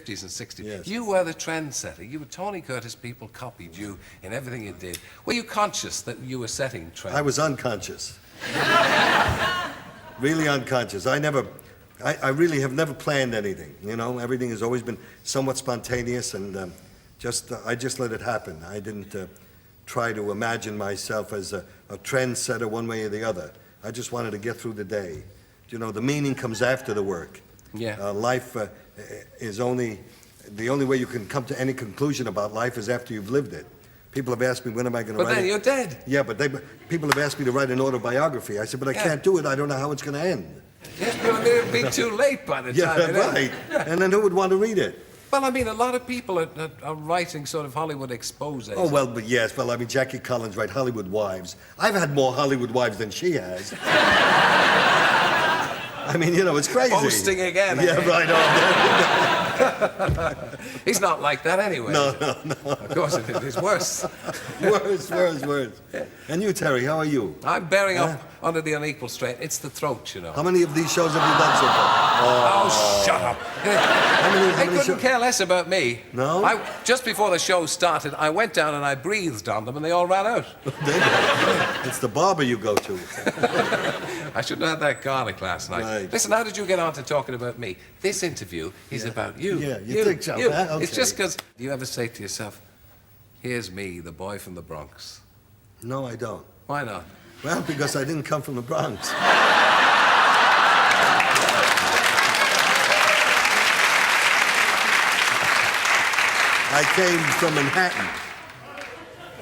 50s and 60s. Yes. You were the trendsetter. You were Tony Curtis. People copied you in everything you did. Were you conscious that you were setting trends? I was unconscious. Really unconscious. I really have never planned anything, you know? Everything has always been somewhat spontaneous, and I just let it happen. I didn't try to imagine myself as a trendsetter one way or the other. I just wanted to get through the day. You know, the meaning comes after the work. Yeah. Life is the only way you can come to any conclusion about life is after you've lived it. People have asked me, when am I going to write it? But then you're dead. Yeah, but people have asked me to write an autobiography. I said, but I can't do it. I don't know how it's going to end. Yes, but it'll be too late by the time Yeah, it right. ends. Yeah. And then who would want to read it? Well, I mean, a lot of people are writing sort of Hollywood exposés. Oh, well, but yes. Well, I mean, Jackie Collins wrote Hollywood Wives. I've had more Hollywood wives than she has. I mean, you know, it's crazy. Boasting again. Yeah, right on. He's not like that anyway. No. Of course it is. It's worse. Worse. Yeah. And you, Terry, how are you? I'm bearing up under the unequal strain. It's the throat, you know. How many of these shows have you done so far? Oh, shut up. They couldn't shows? care less about me. No? Just before the show started, I went down and I breathed on them and they all ran out. It's the barber you go to. I shouldn't have had that garlic last night. Right. Listen, how did you get on to talking about me? This interview is about you. Yeah, you think so, huh? Okay. It's just because... Do you ever say to yourself, here's me, the boy from the Bronx? No, I don't. Why not? Well, because I didn't come from the Bronx. I came from Manhattan.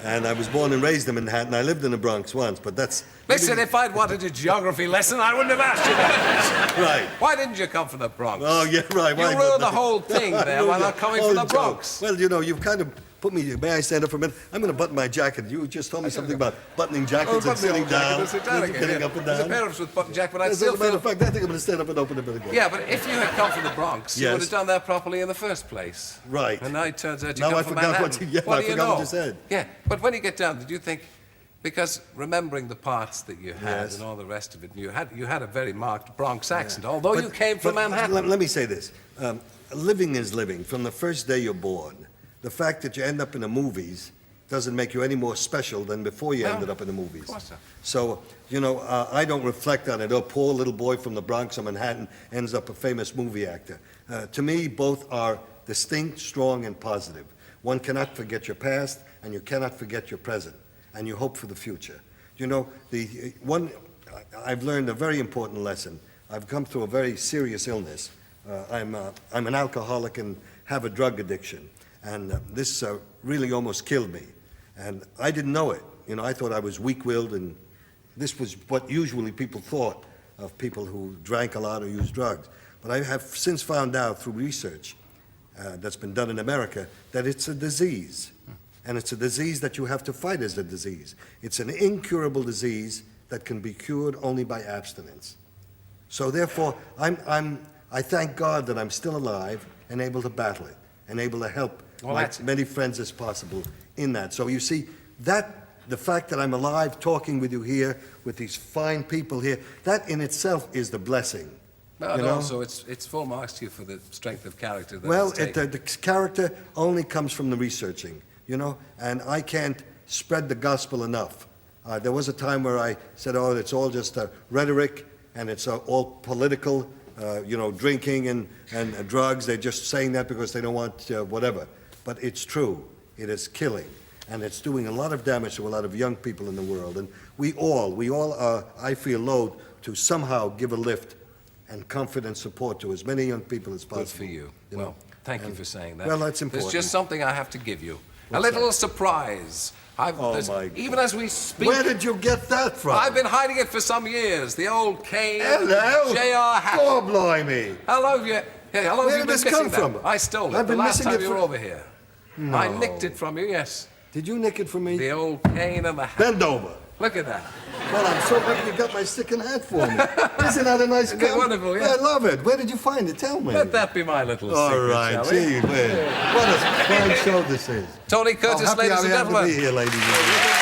And I was born and raised in Manhattan. I lived in the Bronx once, but that's... Listen, if I'd wanted a geography lesson, I wouldn't have asked you that. Right. Why didn't you come from the Bronx? Oh, yeah, right. You ruined the whole thing there by not coming from the Bronx. Well, you know, you've kind of put me... May I stand up for a minute? I'm going to button my jacket. You just told me something about buttoning jackets and sitting down. Getting up and down. There's a pair of us with button jacket, but I As still a matter feel... of fact, I think I'm going to stand up and open it again. Yeah, but if you had come from the Bronx, you Yes. would have done that properly in the first place. Right. And now it turns out you Now come I from forgot Manhattan. what I do you forgot know? what you said. Yeah, but when you get down, did you think... Because remembering the parts that you had Yes. and all the rest of it, you had a very marked Bronx accent, although you came from Manhattan. Let me say this. Living is living. From the first day you're born, the fact that you end up in the movies doesn't make you any more special than before you ended up in the movies. Of course not. So, you know, I don't reflect on it. Oh, poor little boy from the Bronx or Manhattan ends up a famous movie actor. To me, both are distinct, strong, and positive. One cannot forget your past, and you cannot forget your present, and you hope for the future. You know, I've learned a very important lesson. I've come through a very serious illness. I'm an alcoholic and have a drug addiction, and this really almost killed me. And I didn't know it. You know, I thought I was weak-willed, and this was what usually people thought of people who drank a lot or used drugs. But I have since found out through research that's been done in America that it's a disease. And it's a disease that you have to fight as a disease. It's an incurable disease that can be cured only by abstinence. So therefore, I thank God that I'm still alive and able to battle it and able to help as many friends as possible in that. So you see, the fact that I'm alive talking with you here, with these fine people here, that in itself is the blessing. Well, and also it's full marks to you for the strength of character that Well, it's taken. the character only comes from the researching. You know, and I can't spread the gospel enough. There was a time where I said, oh, it's all just rhetoric, and it's all political, you know, drinking and drugs. They're just saying that because they don't want whatever. But it's true. It is killing, and it's doing a lot of damage to a lot of young people in the world. And we all are, I feel, loath to somehow give a lift and comfort and support to as many young people as possible. Good for you. Well, Well, thank you for saying that. Well, that's important. There's just something I have to give you. What's a little that? surprise. Oh, my God. Even as we speak... Where did you get that from? I've been hiding it for some years. The old cane, Hello. JR hat. Oh, blimey. How long have you... Yeah, how long Where have did you this been come missing from? that? I stole it I've the been last missing time it you for- were over here. No. I nicked it from you, yes. Did you nick it from me? The old cane and the hat. Bend over. Look at that. Well, I'm so happy you got my stick and hat for me. Isn't that a nice Isn't it wonderful, yeah? I love it. Where did you find it? Tell me. Let that be my little All secret, right, shall we? gee, what a fine show this is. Tony Curtis, Happy ladies I and am to gentlemen. be here, ladies and gentlemen.